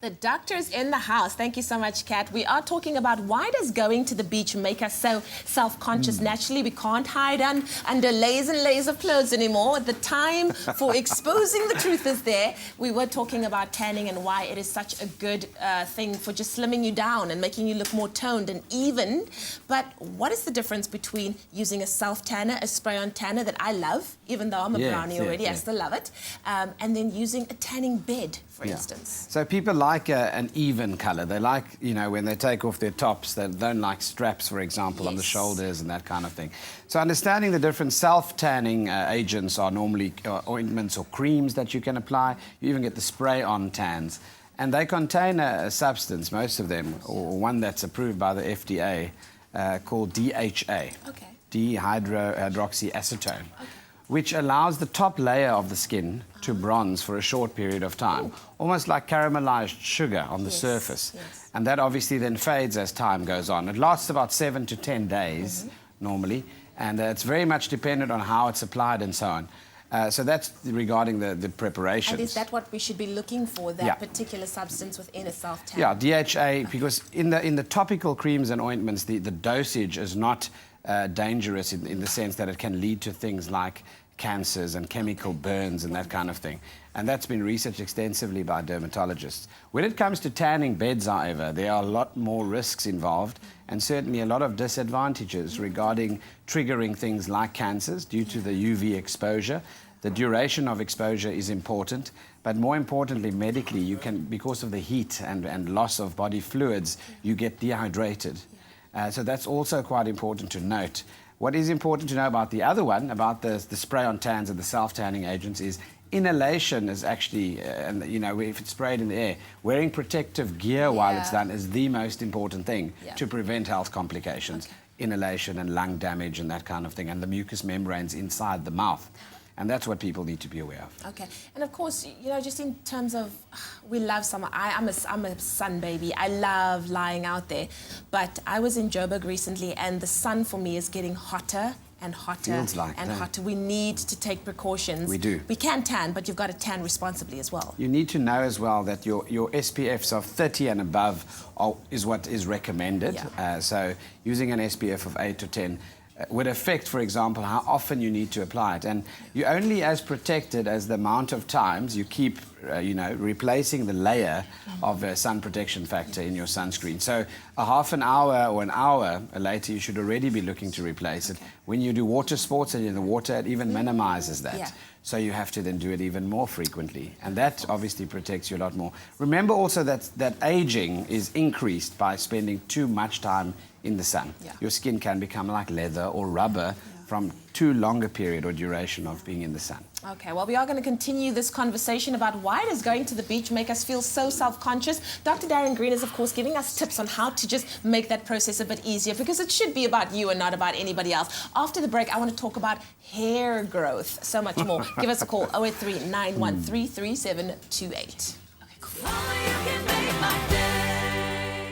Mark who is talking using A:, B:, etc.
A: The doctor's in the house. Thank you so much, Kat. We are talking about why does going to the beach make us so self-conscious? Naturally, we can't hide under layers and layers of clothes anymore. The time for exposing the truth is there. We were talking about tanning and why it is such a good thing for just slimming you down and making you look more toned and even. But what is the difference between using a self-tanner, a spray-on tanner that I love, even though I'm a brownie already, I still love it, and then using a tanning bed, for instance?
B: So people like an even colour. They like, you know, when they take off their tops, they don't like straps, for example, on the shoulders and that kind of thing. So understanding the different self-tanning agents are normally ointments or creams that you can apply. You even get the spray-on tans. And they contain a substance, most of them, or one that's approved by the FDA, called DHA, dihydroxyacetone, which allows the top layer of the skin to bronze for a short period of time, almost like caramelized sugar on the surface. And that obviously then fades as time goes on. It lasts about 7 to 10 days normally, and it's very much dependent on how it's applied and so on. So that's regarding the preparations.
A: And is that what we should be looking for, that particular substance within a self-tan?
B: Yeah, DHA, because in the topical creams and ointments, the dosage is not dangerous in the sense that it can lead to things like cancers and chemical burns and that kind of thing. And that's been researched extensively by dermatologists. When it comes to tanning beds, however, there are a lot more risks involved and certainly a lot of disadvantages regarding triggering things like cancers due to the UV exposure. The duration of exposure is important, but more importantly, medically, you can, because of the heat and loss of body fluids, you get dehydrated. So that's also quite important to note. What is important to know about the other one, about the spray-on tans and the self-tanning agents, is inhalation is actually, you know, if it's sprayed in the air, wearing protective gear while it's done is the most important thing to prevent health complications. Inhalation and lung damage and that kind of thing, and the mucous membranes inside the mouth. And that's what people need to be aware of.
A: Okay. And of course, you know, just in terms of, we love summer. I'm a sun baby. I love lying out there. But I was in Joburg recently, and the sun for me is getting hotter and hotter and hotter. We need to take precautions.
B: We do.
A: We can tan, but you've got to tan responsibly as well.
B: You need to know as well that your SPFs of 30 and above is what is recommended. So using an SPF of 8 to 10 would affect, for example, how often you need to apply it. And you're only as protected as the amount of times you keep, you know, replacing the layer of sun protection factor in your sunscreen. So a half an hour or an hour later, you should already be looking to replace it. When you do water sports and you're in the water, it even minimizes that. So you have to then do it even more frequently. And that obviously protects you a lot more. Remember also that aging is increased by spending too much time in the sun. Your skin can become like leather or rubber from too long a period or duration of being in the sun.
A: Okay, well, we are going to continue this conversation about why does going to the beach make us feel so self-conscious. Dr. Darren Green is, of course, giving us tips on how to just make that process a bit easier, because it should be about you and not about anybody else. After the break, I want to talk about hair growth, so much more. Give us a call, 083 913 3728. Okay, cool.